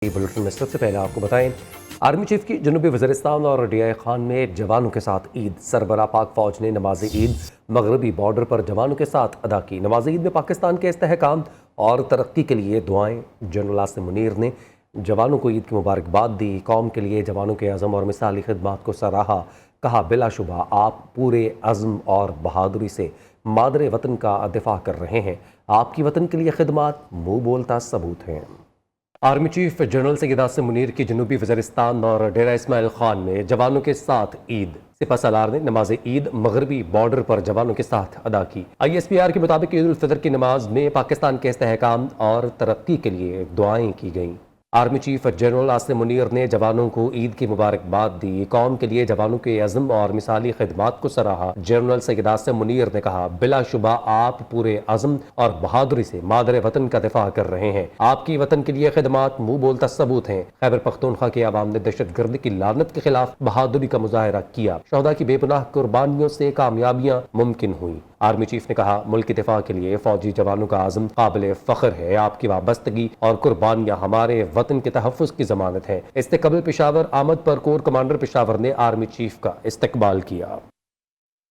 Bulletin में सबसे पहले आपको बताएं, आर्मी चीफ की जनूबी वज़ीरिस्तान और डियाई खान में जवानों के साथ ईद। सरबराह पाक फौज ने नमाज ईद मगरबी बॉर्डर पर जवानों के साथ अदा की। नमाज ईद में पाकिस्तान के इस्तेहकाम और तरक्की के लिए दुआएं। जनरल आसिम मुनीर ने जवानों को ईद की मुबारकबाद दी। कौम के लिए जवानों के अज़म और मिसाली खिदमात को सराहा। कहा, बिलाशुबा आप पूरे अज़म और बहादुरी से मादरे वतन का दिफा कर रहे हैं। आपकी वतन के लिए खिदमात मुँह बोलता सबूत हैं। Army chief general Syed Asim Munir की जनूबी वज़ीरिस्तान और डेरा इस्माइल खान में जवानों के साथ ईद। सिपह सालार ने नमाज ईद मगरबी बॉर्डर पर जवानों के साथ अदा की। ISPR के मुताबिक ईद उल फितर की नमाज में पाकिस्तान के इस्तेहकाम और तरक्की के लिए दुआएं की गईं। Army chief general Asim Munir ने जवानों को ईद की मुबारकबाद दी। कौम के लिए जवानों के अज़म और मिसाली खिदमात को सराहा। जनरल सैयद आसिम मुनीर ने कहा, बिलाशुबा आप पूरे अज़म और बहादुरी से मादरे वतन का दिफा कर रहे हैं। आपकी वतन के लिए खिदमात मुँह बोलता सबूत हैं। खैबर पख्तूनख्वा के अवाम ने दहशत गर्दी की लानत के खिलाफ बहादुरी का मुजाहरा किया। शहदा की बेपनाह कुर्बानियों से कामयाबियां मुमकिन हुई। आर्मी चीफ ने कहा, मुल्क के दिफा के लिए फौजी जवानों का आज़म काबिल फ़ख्र है। आपकी वाबस्तगी और कुर्बानियाँ हमारे वतन के तहफ़्फ़ुज़ की ज़मानत है। इस्तकबाल पेशावर आमद पर कोर कमांडर पेशावर ने आर्मी चीफ का इस्तकबाल किया।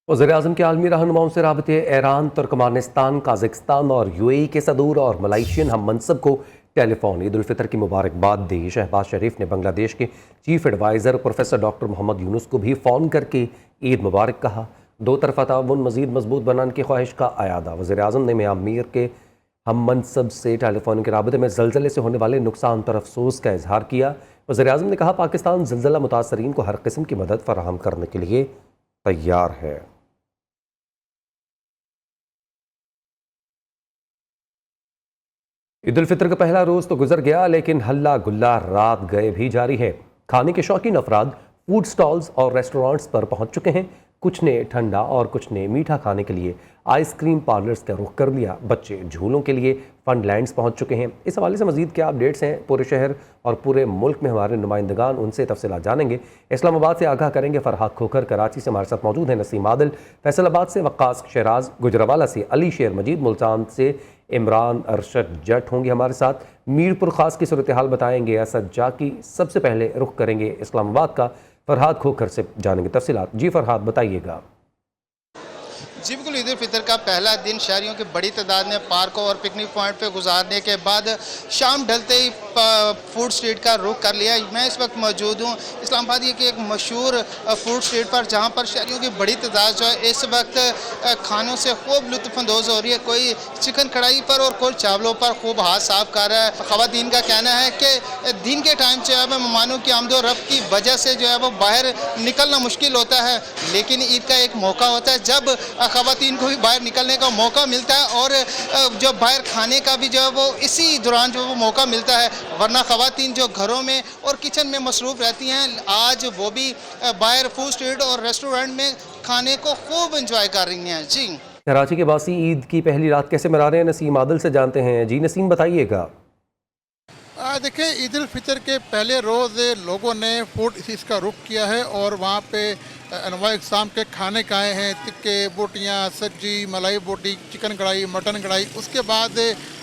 वज़ीर-ए-आज़म के आलमी रहनुमाओं से राबते ईरान, तुर्कमानिस्तान, काज़ाकिस्तान और UAE के सदूर और मलाइशियन हम मनसब को टेलीफोन ईद उल फितर की मुबारकबाद दी। शहबाज शरीफ ने बांग्लादेश के chief adviser professor doctor Mohammad Yunus को भी फ़ोन करके ईद मुबारक कहा। दो तरफ़ा ताउन मज़ीद मजबूत बनाने की ख्वाहिश का अयादा। वज़ीर-ए-आज़म ने मियां मीर के हम मनसब से टेलीफोन के राबते में ज़लज़ले से होने वाले नुकसान पर अफसोस का इजहार किया। वज़ीर-ए-आज़म ने कहा, पाकिस्तान ज़लज़ला मुतासरीन को हर किस्म की मदद फराहम करने के लिए तैयार है। ईद उल फितर का पहला रोज़ तो गुजर गया, लेकिन हल्ला गुल्ला रात गए भी जारी है। खाने के शौकीन अफराद फूड स्टॉल्स और रेस्टोरेंट्स पर पहुंच चुके हैं। कुछ ने ठंडा और कुछ ने मीठा खाने के लिए आइसक्रीम पार्लर्स का रुख कर लिया। बच्चे झूलों के लिए फन लैंड्स पहुंच चुके हैं। इस हवाले से मजीद क्या अपडेट्स हैं पूरे शहर और पूरे मुल्क में हमारे नुमाइंदगान, उनसे तफसीलात जानेंगे। इस्लामाबाद से आगाह करेंगे फरहाद खोखर। कराची से हमारे साथ मौजूद हैं नसीम आदिल। फैसलाबाद से वक्कास शराज। गुजरावाला से अली शेर मजीद। मुल्तान से इमरान अरशद जट होंगे हमारे साथ। मीरपुर खास की सूरत हाल बताएंगे असद जाकी। सबसे पहले रुख करेंगे इस्लामाबाद का। फरहाद खोखर से जानेंगे तफसीलात। जी फरहाद, बताइएगा। जी बिल्कुल, ईद उल फितर का पहला दिन शहरियों की बड़ी तादाद ने पार्कों और पिकनिक पॉइंट पे गुजारने के बाद शाम ढलते ही फूड स्ट्रीट का रुख कर लिया। मैं इस वक्त मौजूद हूँ इस्लामाबाद की एक मशहूर फूड स्ट्रीट पर, जहाँ पर शहरियों की बड़ी तादाद जो है इस वक्त खानों से खूब लुत्फ़अंदोज़ हो रही है। कोई चिकन कढ़ाई पर और कोई चावलों पर खूब हाथ साफ कर रहा है। ख़वातीन का कहना है कि दिन के टाइम जो है मेहमानों की आमदोरफ्त की वजह से जो है वो बाहर निकलना मुश्किल होता है, लेकिन ईद का एक मौका होता है जब ख़वातीन को भी बाहर निकलने का मौका मिलता है और जो बाहर खाने का भी जो है वो इसी दौरान जो वो मौका मिलता है। वरना ख़वातीन जो घरों में और किचन में मसरूफ़ रहती हैं, आज वो भी बाहर फूड स्ट्रीट और रेस्टोरेंट में खाने को खूब इंजॉय कर रही हैं। जी, कराची के वासी ईद की पहली रात कैसे मना रहे हैं, नसीम आदिल से जानते हैं। जी नसीम, बताइएगा। देखिए, ईद उल फितर के पहले रोज़ लोगों ने फूड इस का रुख किया है और वहाँ पे अनवाए इक़साम के खाने खाए हैं। टिक्के, बोटियाँ, सब्जी, मलाई बोटी, चिकन कढ़ाई, मटन कढ़ाई। उसके बाद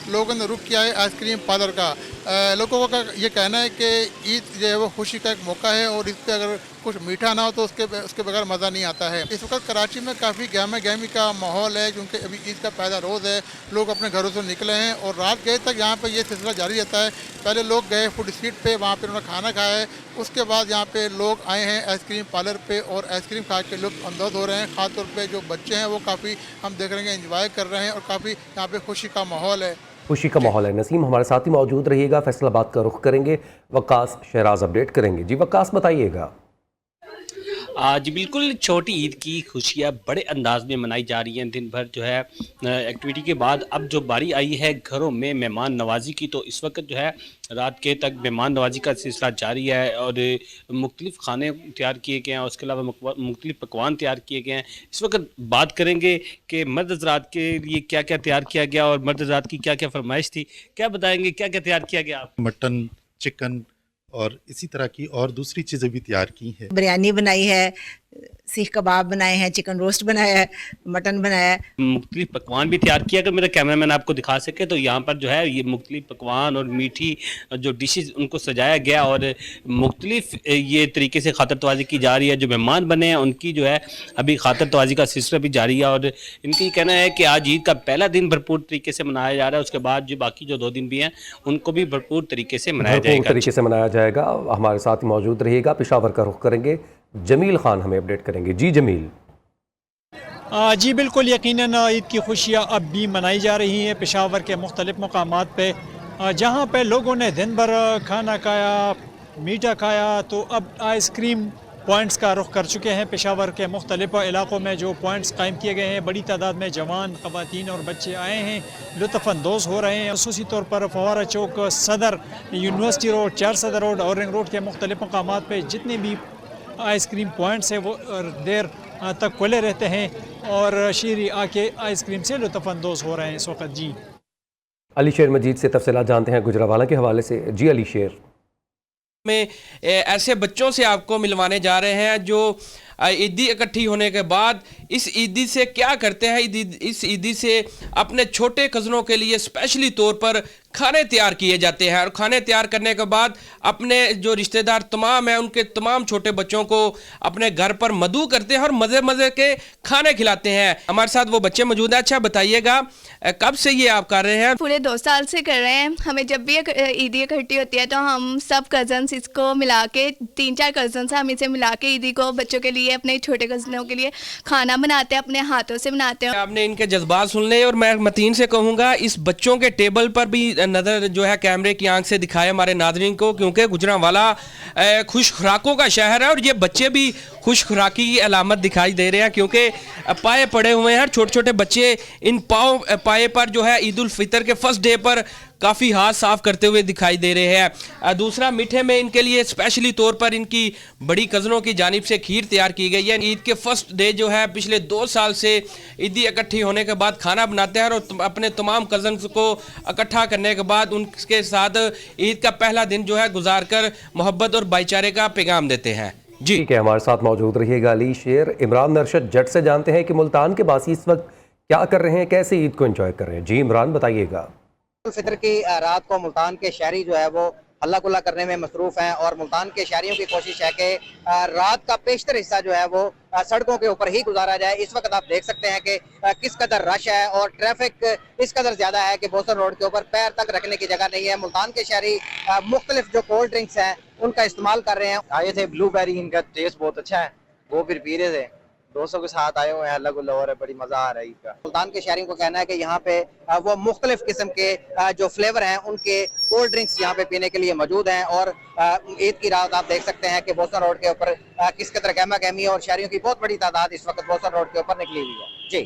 लोगों ने रुख किया है आइसक्रीम पार्लर का। लोगों का ये कहना है कि ईद जो है वो खुशी का एक मौका है और इस पर अगर कुछ मीठा ना हो तो उसके बगैर मज़ा नहीं आता है। इस वक्त कराची में काफ़ी गहमा गहमी का माहौल है, क्योंकि अभी ईद का पहला रोज़ है। लोग अपने घरों से निकले हैं और रात गए तक यहाँ पर ये सिलसिला जारी रहता है। पहले लोग गए फूड स्ट्रीट पे, वहाँ पर उन्होंने खाना खाया है। उसके बाद यहाँ पे लोग आए हैं आइसक्रीम पार्लर पे और आइसक्रीम खा के लुत्फ़ अंदोज़ हो रहे हैं। ख़ास तौर पे जो बच्चे हैं वो काफ़ी, हम देख रहे हैं, एंजॉय कर रहे हैं और काफ़ी यहाँ पे खुशी का माहौल है। खुशी का माहौल है। नसीम हमारे साथ ही मौजूद रहिएगा। फैसलाबाद का रुख करेंगे। वक्कास शराज अपडेट करेंगे। जी वक्कास, बताइएगा। जी बिल्कुल, छोटी ईद की खुशियाँ बड़े अंदाज में मनाई जा रही हैं। दिन भर जो है एक्टिविटी के बाद अब जो बारी आई है घरों में मेहमान नवाजी की, तो इस वक्त जो है रात के तक मेहमान नवाजी का सिलसिला जारी है और मुख्तलिफ़ खाने तैयार किए गए हैं। उसके अलावा मुख्तलिफ़ पकवान तैयार किए गए हैं। इस वक्त बात करेंगे कि मर्द हज़रात के लिए क्या क्या तैयार किया गया और मर्द हज़रात की क्या क्या फरमाइश थी। क्या बताएँगे, क्या क्या तैयार किया गया? मटन, चिकन और इसी तरह की और दूसरी चीज़ें भी तैयार की हैं। बिरयानी बनाई है, सीख कबाब बनाए हैं, चिकन रोस्ट बनाया है, मटन बनाया है। मुख्तलिफ पकवान भी तैयार किया। अगर मेरा कैमरामैन आपको दिखा सके तो यहाँ पर जो है ये मुख्तलिफ पकवान और मीठी जो डिशेस उनको सजाया गया और मुख्तलिफ ये तरीके से खातरतवाजी की जा रही है। जो मेहमान बने हैं उनकी जो है अभी खातरतवाजी का सिलसिला भी जारी है और इनकी कहना है कि आज ईद का पहला दिन भरपूर तरीके से मनाया जा रहा है, उसके बाद जो बाकी जो 2 दिन भी हैं उनको भी भरपूर तरीके से मनाया भरपूर जाएगा। तरीके से मनाया जाएगा। हमारे साथ मौजूद रहिएगा, पेशावर का रुख करेंगे, जमील खान हमें अपडेट करेंगे। जी जमील। जी बिल्कुल, यकीनन ईद की खुशियाँ अब भी मनाई जा रही हैं पेशावर के मुख्तलिफ़ मकामात पे, जहाँ पे लोगों ने दिन भर खाना खाया, मीठा खाया, तो अब आइसक्रीम पॉइंट्स का रुख कर चुके हैं। पेशावर के मुख्तलिफ़ इलाक़ों में जो पॉइंट्स कायम किए गए हैं, बड़ी तादाद में जवान, ख़वातीन और बच्चे आए हैं, लुत्फ़अंदोज़ हो रहे हैं। खसूसी तौर पर फवारा चौक, सदर, यूनिवर्सिटी रोड, 4 सदर रोड और रिंग रोड के मुख्तलिफ़ मकामात पर जितने भी आइसक्रीम पॉइंट्स हैं वो देर तक खुले रहते हैं और शीरी आके आइसक्रीम से लुत्फ़अंदोज़ हो रहे हैं इस वक्त। जी अली शेर मजीद से तफसीलात जानते हैं गुजरावाला के हवाले से। जी अली शेर। में ऐसे बच्चों से आपको मिलवाने जा रहे हैं जो ईदी इकट्ठी होने के बाद इस ईदी से क्या करते हैं। इस ईदी से अपने छोटे कज़नों के लिए स्पेशली तौर पर खाने तैयार किए जाते हैं और खाने तैयार करने के बाद अपने जो रिश्तेदार तमाम हैं उनके तमाम छोटे बच्चों को अपने घर पर मदऊ करते हैं और मज़े मज़े के खाने खिलाते हैं। हमारे साथ वो बच्चे मौजूद हैं। अच्छा बताइएगा, कब से ये आप कर रहे हैं? पूरे 2 साल से कर रहे हैं। हमें जब भी ईदी इकट्ठी होती है तो हम सब कज़न्स इसको मिला के 3-4 कज़न्स हम इसे मिला के ईदी को बच्चों के लिए, अपने छोटे कज़नों के लिए खाना बनाते हैं, अपने हाथों से बनाते हैं। आपने इनके जज्बात सुन ले और मैं मतीन से कहूँगा इस बच्चों के टेबल पर भी नज़र जो है कैमरे की आंख से दिखाए हमारे नाज़रीन को, क्योंकि गुजरांवाला खुश खुराकों का शहर है और ये बच्चे भी खुश खुराकी की अलामत दिखाई दे रहे हैं क्योंकि पाए पड़े हुए हैं। छोटे छोटे बच्चे इन पाए पर जो है ईद उल फितर के फर्स्ट डे पर काफ़ी हाथ साफ करते हुए दिखाई दे रहे हैं। दूसरा, मीठे में इनके लिए स्पेशली तौर पर इनकी बड़ी कज़नों की जानिब से खीर तैयार की गई है। ईद के फर्स्ट डे जो है पिछले 2 साल से ईदी इकट्ठी होने के बाद खाना बनाते हैं और अपने तमाम कज़न्स को इकट्ठा करने के बाद उनके साथ ईद का पहला दिन जो है गुजार कर मोहब्बत और भाईचारे का पैगाम देते हैं। जी ठीक है, हमारे साथ मौजूद रहिएगा अली शेर। इमरान नरशद जट से जानते हैं कि मुल्तान के बासी इस वक्त क्या कर रहे हैं, कैसे ईद को एंजॉय कर रहे हैं। जी इमरान बताइएगा। फितर की रात को मुल्तान के शहरी जो है वो हल्ला गुल्ला करने में मसरूफ़ हैं और मुल्तान के शहरियों की कोशिश है कि रात का पेशतर हिस्सा जो है वो सड़कों के ऊपर ही गुजारा जाए। इस वक्त आप देख सकते हैं कि किस कदर रश है और ट्रैफिक इस कदर ज़्यादा है कि बोसन रोड के ऊपर पैर तक रखने की जगह नहीं है। मुल्तान के शहरी मुख्तलिफ जो कोल्ड ड्रिंक्स हैं उनका इस्तेमाल कर रहे हैं। आए थे ब्लूबेरी, इनका टेस्ट बहुत अच्छा है, वो फिर पी रहे थे। दोस्तों के साथ आए हुए हैं, अलग अलग और बड़ी मजा आ रहा है इसका। मुल्तान के शहरियों को कहना है कि यहाँ पे वो मुख्तलिफ किस्म के जो फ्लेवर हैं उनके कोल्ड ड्रिंक्स यहाँ पे पीने के लिए मौजूद हैं और ईद की रात आप देख सकते हैं कि बोसन रोड के ऊपर किस कदर गहमा गहमी और शहरियों की बहुत बड़ी तादाद इस वक्त बोसन रोड के ऊपर निकली हुई है। जी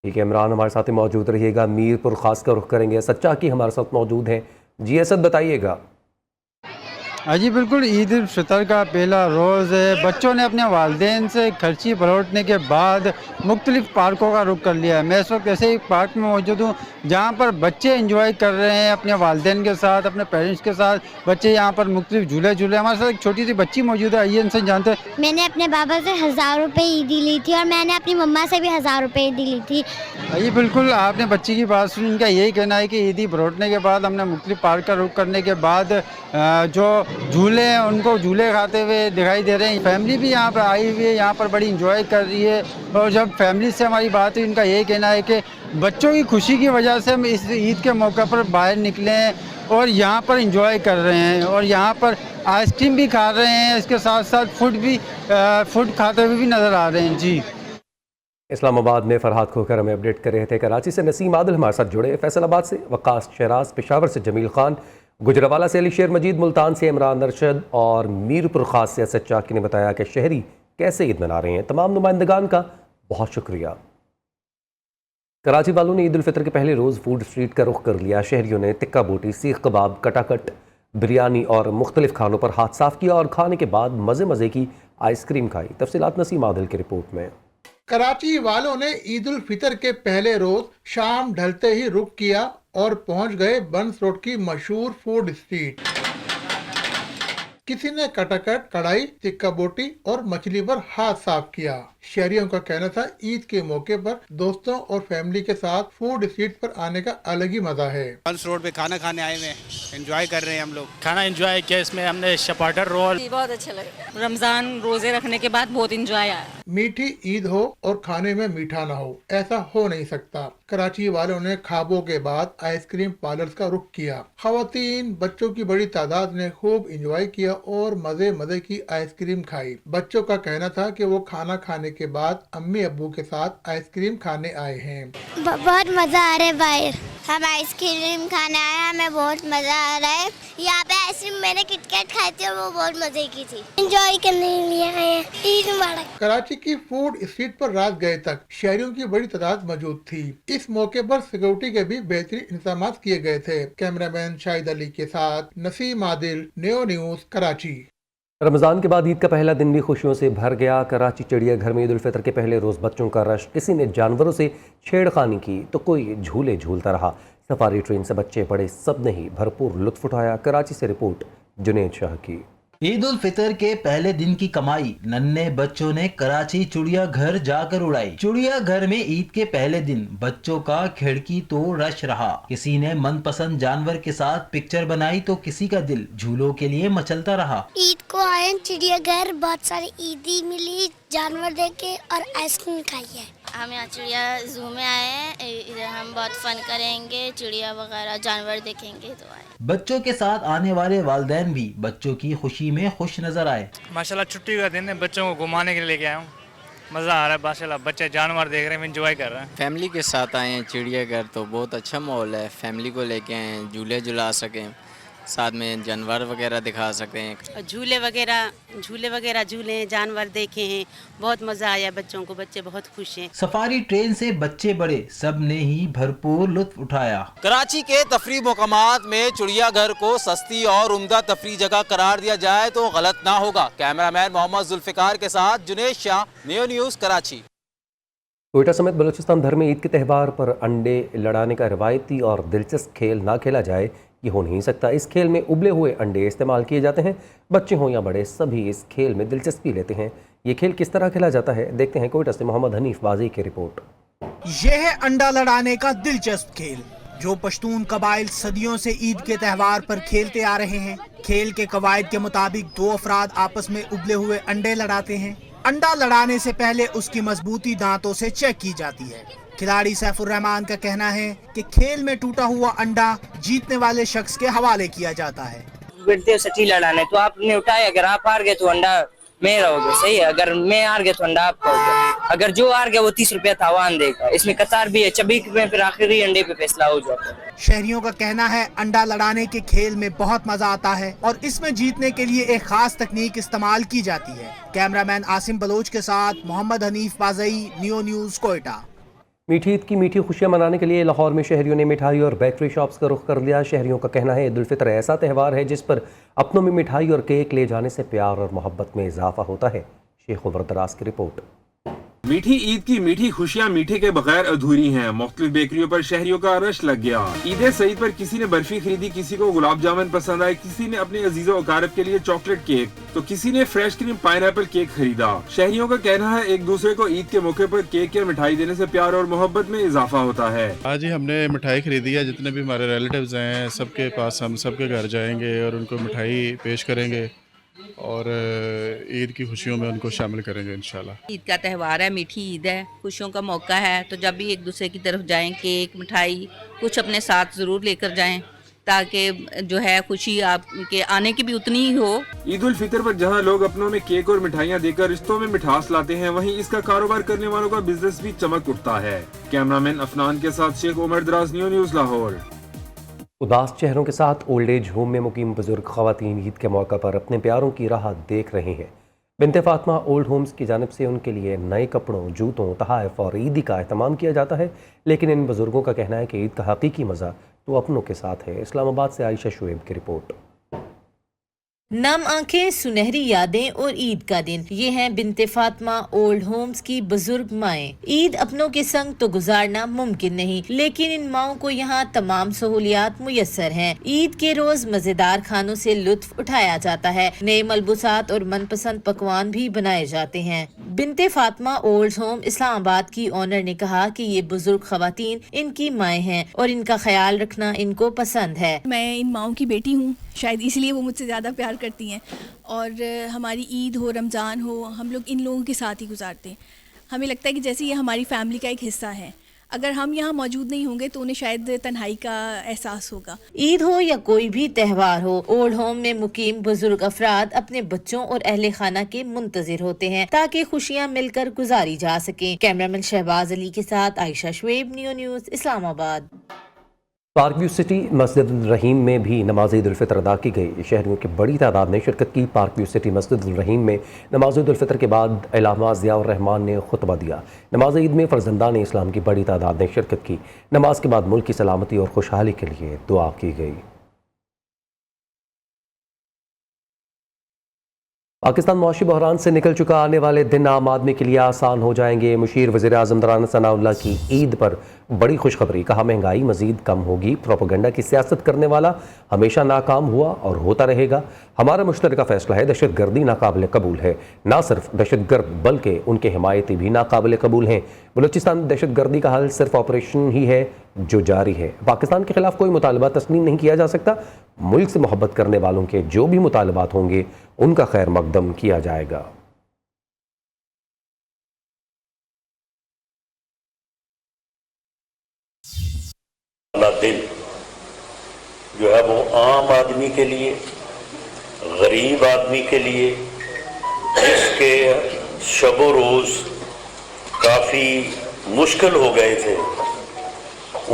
ठीक है इमरान, हमारे साथ ही मौजूद रहिएगा। मीरपुर खास का रुख करेंगे, सच्चा की हमारे साथ मौजूद हैं। जी असद बताइएगा। जी बिल्कुल, ईद उल फितर का पहला रोज़ है। बच्चों ने अपने वालिदैन से खर्ची पलटने के बाद मुख्तलिफ़ पार्कों का रुख कर लिया है। मैं इस वक्त ऐसे ही पार्क में मौजूद हूँ जहाँ पर बच्चे एंजॉय कर रहे हैं अपने वालिदैन के साथ, अपने पेरेंट्स के साथ। बच्चे यहाँ पर मुख्तलिफ झूले झूले। हमारे साथ एक छोटी सी बच्ची मौजूद है, आइए इनसे जानते हैं। मैंने अपने बाबा से 1000 रुपये ईदी ली थी और मैंने अपनी मम्मा से भी 1000 रुपये ईदी ली थी। जी बिल्कुल, आपने बच्ची की बात सुनी। इनका यही कहना है कि ईदी पलटने के बाद हमने मुख्तलिफ पार्क का रुख करने के बाद जो झूले हैं उनको झूले खाते हुए दिखाई दे रहे हैं। फैमिली भी यहाँ पर आई हुई है, यहाँ पर बड़ी इंजॉय कर रही है। और जब फैमिली से हमारी बात हुई, इनका यही कहना है कि बच्चों की खुशी की वजह से हम इस ईद के मौके पर बाहर निकले हैं और यहाँ पर इंजॉय कर रहे हैं और यहाँ पर आइसक्रीम भी खा रहे हैं, इसके साथ साथ फूड खाते हुए भी नज़र आ रहे हैं। जी इस्लामाबाद में फरहाद खोकर हमें अपडेट कर रहे थे। कराची से नसीम आदिल हमारे साथ जुड़े, फैसलाबाद से वकास शहराज, पेशावर से जमील खान, गुजरावाला से अली शेर मजीद, मुल्तान से इमरान नरशद और मीरपुर खास से असद चाकी ने बताया कि शहरी कैसे ईद मना रहे हैं। तमाम नुमाइंदगान का बहुत शुक्रिया। कराची वालों ने ईद उल फितर के पहले रोज़ फूड स्ट्रीट का रुख कर लिया। शहरियों ने टिक्का बोटी, सीख कबाब, कटाकट, बिरयानी और मुख्तलिफ खानों पर हाथ साफ किया और खाने के बाद मज़े मज़े की आइसक्रीम खाई। तफसीलात नसीम आदिल की रिपोर्ट में। कराची वालों ने ईद उल फितर के पहले रोज शाम ढलते ही रुख किया और पहुंच गए बंस रोड की मशहूर फूड स्ट्रीट। किसी ने कटाकट, कढ़ाई, टिक्का बोटी और मछली पर हाथ साफ किया। शहरियों का कहना था ईद के मौके पर दोस्तों और फैमिली के साथ फूड स्ट्रीट पर आने का अलग ही मजा है। हंस रोड पे खाना खाने आए हुए हैं, एंजॉय कर रहे हैं हम लोग। खाना एंजॉय किया, इसमें हमने चपाटर रोल बहुत अच्छा लगा। रमजान रोजे रखने के बाद बहुत एंजॉय आया। मीठी ईद हो और खाने में मीठा ना हो, ऐसा हो नहीं सकता। कराची वालों ने ख्वाबों के बाद आइसक्रीम पार्लर्स का रुख किया। खवातीन, बच्चों की बड़ी तादाद ने खूब एंजॉय किया और मजे मजे की आइसक्रीम खाई। बच्चों का कहना था कि वो खाना खाने के बाद अम्मी अब्बू के साथ आइसक्रीम खाने आए हैं। बहुत मजा आ रहा है बाहर, हम आइसक्रीम खाने आए हैं, हमें बहुत मजा आ रहा है। यहाँ पे आइसक्रीम मैंने किटकैट खाई थी और वो बहुत मजे की थी। एंजॉय करने के लिए आए हैं। ईद मुबारक। कराची की फूड स्ट्रीट पर रात गए तक शहरियों की बड़ी तादाद मौजूद थी। इस मौके पर सिक्योरिटी के भी बेहतरीन इंतजाम किए गए थे। कैमरामैन शाहिद अली के साथ नसीम आदिल, न्यू न्यूज, कराची। रमज़ान के बाद ईद का पहला दिन भी खुशियों से भर गया। कराची चिड़ियाघर में ईद उल फितर के पहले रोज़ बच्चों का रश, किसी ने जानवरों से छेड़खानी की तो कोई झूले झूलता रहा। सफारी ट्रेन से बच्चे बड़े सब ने ही भरपूर लुत्फ उठाया। कराची से रिपोर्ट जुनेद शाह की। ईद उल फितर के पहले दिन की कमाई नन्हे बच्चों ने कराची चिड़ियाघर जाकर उड़ाई। चिड़ियाघर में ईद के पहले दिन बच्चों का खिड़की तोड़ रश रहा। किसी ने मनपसंद जानवर के साथ पिक्चर बनाई तो किसी का दिल झूलों के लिए मचलता रहा। ईद को आए चिड़ियाघर, बहुत सारी ईदी मिली, जानवर देखे और आइसक्रीम खाई है। हम यहाँ चिड़िया जू में आए हैं, हम बहुत फन करेंगे, चिड़िया वगैरह जानवर देखेंगे तो आए। बच्चों के साथ आने वाले वालिदैन भी बच्चों की खुशी में खुश नजर आए। माशाल्लाह छुट्टी का दिन है, बच्चों को घुमाने के लिए लेके आया हूँ। मज़ा आ रहा है माशाल्लाह, बच्चे जानवर देख रहे हैं, एंजॉय कर रहे हैं। फैमिली के साथ आए हैं चिड़ियाघर, तो बहुत अच्छा माहौल है। फैमिली को लेके आए हैं, झूले झुला सकें, साथ में जानवर वगैरह दिखा सकते हैं। झूले वगैरह झूले, जानवर देखे हैं, बहुत मज़ा आया बच्चों को, बच्चे बहुत खुश हैं। सफारी ट्रेन से बच्चे बड़े सब ने ही भरपूर लुत्फ उठाया। कराची के तफरी मकामात में चिड़ियाघर को सस्ती और उम्दा तफरी जगह करार दिया जाए तो गलत ना होगा। कैमरामैन मोहम्मद जुल्फिकार के साथ जुनेद शाह, न्यू न्यूज़, कराची। कोयटा समेत बलूचिस्तान भर में ईद के त्यौहार पर अंडे लड़ाने का रिवायती और दिलचस्प खेल ना खेला जाए ये हो नहीं सकता। इस खेल में उबले हुए अंडे इस्तेमाल किए जाते हैं। बच्चे हों या बड़े सभी इस खेल में दिलचस्पी लेते हैं। ये खेल किस तरह खेला जाता है, देखते हैं कोयटा से मोहम्मद हनीफ बाजी की रिपोर्ट। ये है अंडा लड़ाने का दिलचस्प खेल जो पश्तून कबाइल सदियों से ईद के त्यौहार पर खेलते आ रहे हैं। खेल के कवायद के मुताबिक दो अफराद आपस में उबले हुए अंडे लड़ाते हैं। अंडा लड़ाने से पहले उसकी मजबूती दांतों से चेक की जाती है। खिलाड़ी सैफुर रहमान का कहना है कि खेल में टूटा हुआ अंडा जीतने वाले शख्स के हवाले किया जाता है। बैठते सटी लड़ाने तो आपने उठाया, अगर आप हार गए तो अंडा मैं रहोगे, सही है। अगर मैं हार गया तो अंडा आप रहोगे। अगर जो हार गया वो 30 रुपया तावान देगा। इसमें कतार भी है, चबीक में फिर आखिरी अंडे पे फैसला हो जाता है। शहरियों का कहना है अंडा लड़ाने के खेल में बहुत मजा आता है और इसमें जीतने के लिए एक खास तकनीक इस्तेमाल की जाती है। कैमरामैन आसिम बलोच के साथ मोहम्मद हनीफ बाजई, न्यू न्यूज़, कोयटा। मीठी ईद की मीठी खुशियां मनाने के लिए लाहौर में शहरियों ने मिठाई और बेकरी शॉप्स का रुख कर लिया। शहरियों का कहना है ईद उल फितर ऐसा त्यौहार है जिस पर अपनों में मिठाई और केक ले जाने से प्यार और मोहब्बत में इजाफा होता है। शेख उमर दराज की रिपोर्ट। मीठी ईद की मीठी खुशियाँ मीठे के बगैर अधूरी हैं। मुख्तलिफ बेकरियों पर शहरियों का रश लग गया। ईद सईद पर किसी ने बर्फी खरीदी, किसी को गुलाब जामुन पसंद आए, किसी ने अपने अजीजों अकारब के लिए चॉकलेट केक, तो किसी ने फ्रेश क्रीम पाइनएप्पल केक खरीदा। शहरियों का कहना है एक दूसरे को ईद के मौके पर केक या मिठाई देने से प्यार और मोहब्बत में इजाफा होता है। आज ही हमने मिठाई खरीदी है। जितने भी हमारे रिलेटिव्स हैं सबके पास हम सबके घर जाएंगे और उनको मिठाई पेश करेंगे और ईद की खुशियों में उनको शामिल करेंगे इंशाल्लाह। ईद का त्यौहार है, मीठी ईद है, खुशियों का मौका है, तो जब भी एक दूसरे की तरफ जाएं केक मिठाई कुछ अपने साथ ज़रूर लेकर जाएं ताकि जो है खुशी आपके आने की भी उतनी ही हो। ईद उल फितर पर जहां लोग अपनों में केक और मिठाइयां देकर रिश्तों में मिठास लाते हैं, वहीं इसका कारोबार करने वालों का बिजनेस भी चमक उठता है। कैमरामैन अफनान के साथ शेख उमर दराज, न्यू न्यूज़, लाहौर। उदास चेहरों के साथ ओल्ड एज होम में मुकीम बुजुर्ग खवातीन ईद के मौका पर अपने प्यारों की राह देख रहे हैं। बिनते फातिमा ओल्ड होम्स की जानिब से उनके लिए नए कपड़ों, जूतों, तोहफ़ और ईदी का एहतमाम किया जाता है। लेकिन इन बुजुर्गों का कहना है कि ईद का हकीकी मज़ा तो अपनों के साथ है। इस्लामाबाद से आयशा शुएब की रिपोर्ट। नम आंखें, सुनहरी यादें और ईद का दिन, ये हैं बिनते फातिमा ओल्ड होम्स की बुजुर्ग माएँ। ईद अपनों के संग तो गुजारना मुमकिन नहीं, लेकिन इन माओं को यहाँ तमाम सहूलियात मुयस्सर हैं। ईद के रोज मजेदार खानों से लुत्फ उठाया जाता है, नए मलबूसात और मनपसंद पकवान भी बनाए जाते हैं। बिनते फातिमा ओल्ड होम इस्लामाबाद की ऑनर ने कहा कि ये बुजुर्ग खवातीन इनकी माएँ हैं और इनका ख्याल रखना इनको पसंद है। मैं इन माओं की बेटी हूँ, शायद इसलिए वो मुझसे ज़्यादा प्यार करती हैं, और हमारी ईद हो, रमज़ान हो, हम लोग इन लोगों के साथ ही गुजारते हैं। हमें लगता है कि जैसे ये हमारी फैमिली का एक हिस्सा है, अगर हम यहाँ मौजूद नहीं होंगे तो उन्हें शायद तन्हाई का एहसास होगा। ईद हो या कोई भी त्यौहार हो, ओल्ड होम में मुकीम बुजुर्ग अफराद अपने बच्चों और अहले खाना के मुंतजिर होते हैं ताकि खुशियाँ मिलकर गुजारी जा सकें। कैमरामैन शहबाज अली के साथ Ayesha Shoaib, neo news, Islamabad. Park view city मस्जिद रहीम में भी नमाज ईद उल फितर अदा की गई। शहरियों की बड़ी तादाद ने शिरकत की। पार्क व्यू सिटी मस्जिद रहीम में नमाज ईद उल फितर के बाद अल्लामा ज़ियाउर रहमान ने खुतबा दिया। नमाज ईद में फर्जंदान इस्लाम की बड़ी तादाद ने शिरकत की। नमाज के बाद मुल्क की सलामती और खुशहाली के लिए दुआ की गई। पाकिस्तान मुआशी बहरान से निकल चुका, आने वाले दिन आम आदमी के लिए आसान हो जाएंगे। मुशीर वज़ीर आज़म दौरान सनाउल्लाह की ईद पर बड़ी खुशखबरी, कहा महंगाई मजीद कम होगी। प्रोपेगेंडा की सियासत करने वाला हमेशा नाकाम हुआ और होता रहेगा। हमारा मुश्तरका फैसला है, दहशत गर्दी नाकाबिल कबूल है। ना सिर्फ दहशत गर्द बल्कि उनके हिमायती भी नाकाबिल कबूल हैं। बलूचिस्तान में दहशत गर्दी का हल सिर्फ ऑपरेशन ही है जो जारी है। पाकिस्तान के खिलाफ कोई मुतालबा तस्लीम नहीं किया जा सकता। मुल्क से मोहब्बत करने वालों के जो भी मुतालबात होंगे उनका खैर मकदम किया जाएगा। दिन जो है वो आम आदमी के लिए, गरीब आदमी के लिए, जिसके शबो रोज़ काफ़ी मुश्किल हो गए थे,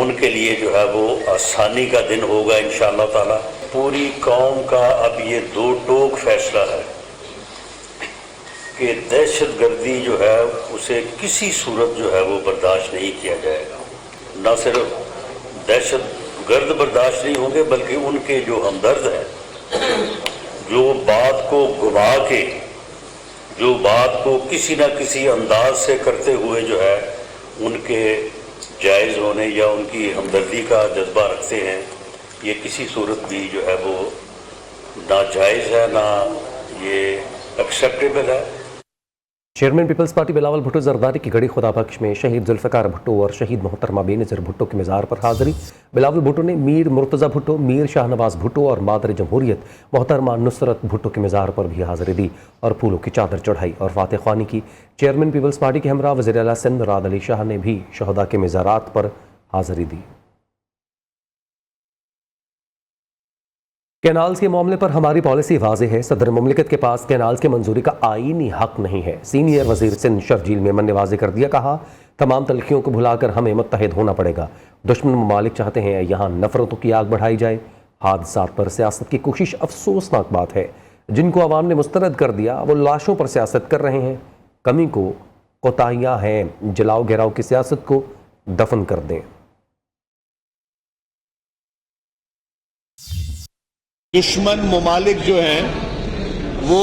उनके लिए जो है वो आसानी का दिन होगा इंशाअल्लाह ताला। पूरी कौम का अब ये दो टोक फैसला है कि दहशत गर्दी जो है उसे किसी सूरत जो है वो बर्दाश्त नहीं किया जाएगा। न सिर्फ दहशत गर्द बर्दाश्त नहीं होंगे बल्कि उनके जो हमदर्द हैं, जो बात को घुमा के, जो बात को किसी न किसी अंदाज से करते हुए जो है उनके जायज़ होने या उनकी हमदर्दी का जज्बा रखते हैं, ये किसी सूरत भी जो है वो ना जायज़ है, ना ये एक्सेप्टेबल है। Chairman peoples party Bilawal Bhutto Zardari की घड़ी खुदाबख्श में शहीद जुल्फ़िकार भुट्टो और शहीद मोहतरमा बेनज़ीर भुट्टो के मज़ार पर हाज़री। बिलावल भुट्टो ने मीर मुर्तज़ा भुट्टो, मीर शाहनवाज़ भुट्टो और मादर जमहूरियत मोहतरमा नुसरत भुट्टो के मज़ार पर भी हाज़री दी और फूलों की चादर चढ़ाई और फातह ख्वानी की। चेयरमैन पीपल्स पार्टी के हमरा वज़ीर आला सिंध मुराद अली शाह ने भी शहदा के मज़ारात पर हाज़री दी। कैनाल्स के मामले पर हमारी पॉलिसी वाज़ेह है। सदर मुमलिकत के पास कैनाल्स की मंजूरी का आईनी हक नहीं है। सीनियर वजीर सिंध शर्जील मेमन ने वाज़ेह कर दिया, कहा तमाम तलखियों को भुलाकर हमें मुत्तहिद होना पड़ेगा। दुश्मन ममालिक चाहते हैं यहाँ नफरतों की आग बढ़ाई जाए। हादसात पर सियासत की कोशिश अफसोसनाक बात है। जिनको अवाम ने मुस्तरद कर दिया वो लाशों पर सियासत कर रहे हैं। कमी को कोताहियाँ हैं, जलाओ घेराव की सियासत को दफन कर दें। दुश्मन ममालिक जो हैं वो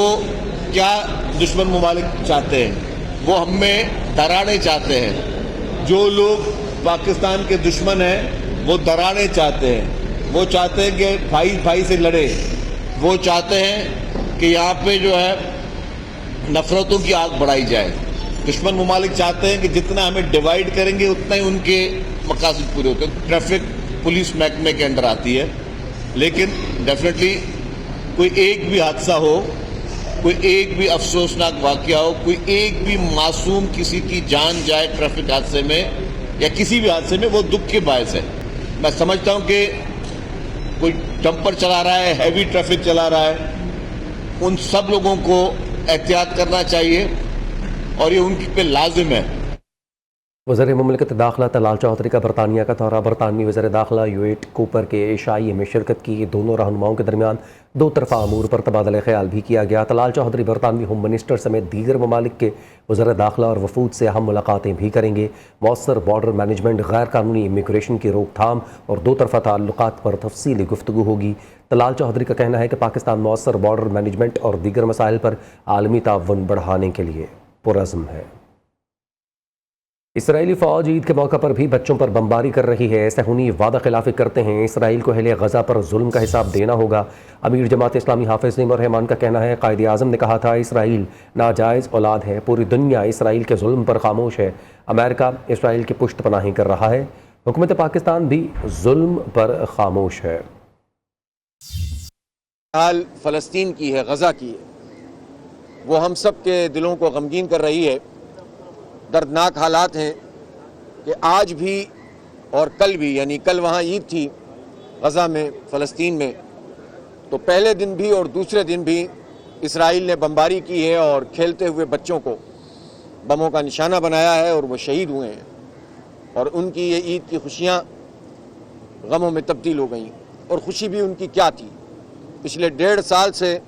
क्या दुश्मन ममालिक चाहते हैं, वो हमें दराड़े चाहते हैं। जो लोग पाकिस्तान के दुश्मन हैं वो दराड़े चाहते हैं। वो चाहते हैं कि भाई भाई से लड़े। वो चाहते हैं कि यहाँ पे जो है नफरतों की आग बढ़ाई जाए। दुश्मन ममालिक चाहते हैं कि जितना हमें डिवाइड करेंगे उतना ही उनके मकासद पूरे होते हैं। ट्रैफिक पुलिस महकमे के अंडर आती है, लेकिन डेफिनेटली कोई एक भी हादसा हो, कोई एक भी अफसोसनाक वाकया हो, कोई एक भी मासूम किसी की जान जाए ट्रैफिक हादसे में या किसी भी हादसे में, वो दुख के बायस है। मैं समझता हूँ कि कोई डंपर चला रहा है, हैवी ट्रैफिक चला रहा है, उन सब लोगों को एहतियात करना चाहिए और ये उनकी पे लाजिम है। वज़ीर मुमलिकत दाखिला तलाल चौधरी का बरतानिया का दौरा। बरतानवी वज़ीर दाखिला यूएट कूपर के एशियाई में शिरकत की। दोनों रहनुमाओं के दरमियान दो तरफ़ा अमूर पर तबादला ख्याल भी किया गया। तलाल चौधरी बरतानवी होम मिनिस्टर समेत दीगर ममालिक के वज़ीर दाखिला और वफूद से अहम मुलाकातें भी करेंगे। मौसर बॉर्डर मैनेजमेंट, गैर कानूनी इमिग्रेशन की रोकथाम और दो तरफ़ा ताल्लुकात पर तफसीली गुफ्तगू होगी। طلال چودھری کا کہنا ہے کہ پاکستان مؤثر بارڈر مینجمنٹ اور دیگر مسائل پر عالمی تعاون بڑھانے کے لیے پرعزم ہے۔ اسرائیلی فوج عید کے موقع پر بھی بچوں پر بمباری کر رہی ہے۔ صہیونی وعدہ خلافی کرتے ہیں۔ اسرائیل کو اہل غزہ پر ظلم کا حساب دینا ہوگا۔ امیر جماعت اسلامی حافظ نعیم الرحمان کا کہنا ہے قائد اعظم نے کہا تھا اسرائیل ناجائز اولاد ہے، پوری دنیا اسرائیل کے ظلم پر خاموش ہے، امریکہ اسرائیل کی پشت پناہی کر رہا ہے، حکومت پاکستان بھی ظلم پر خاموش ہے۔ حال فلسطین کی ہے، غزہ کی ہے، وہ ہم سب کے دلوں کو غمگین کر رہی ہے۔ دردناک حالات ہیں کہ آج بھی اور کل بھی، یعنی کل وہاں عید تھی غزہ میں، فلسطین میں، تو پہلے دن بھی اور دوسرے دن بھی اسرائیل نے بمباری کی ہے اور کھیلتے ہوئے بچوں کو بموں کا نشانہ بنایا ہے اور وہ شہید ہوئے ہیں، اور ان کی یہ عید کی خوشیاں غموں میں تبدیل ہو گئیں۔ اور خوشی بھی ان کی کیا تھی، پچھلے 1.5 سال سے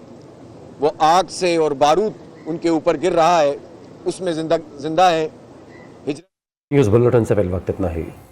وہ آگ سے اور بارود ان کے اوپر گر رہا ہے، اس میں زندہ ہے۔ نیوز بلٹن سے فی الوقت اتنا ہی۔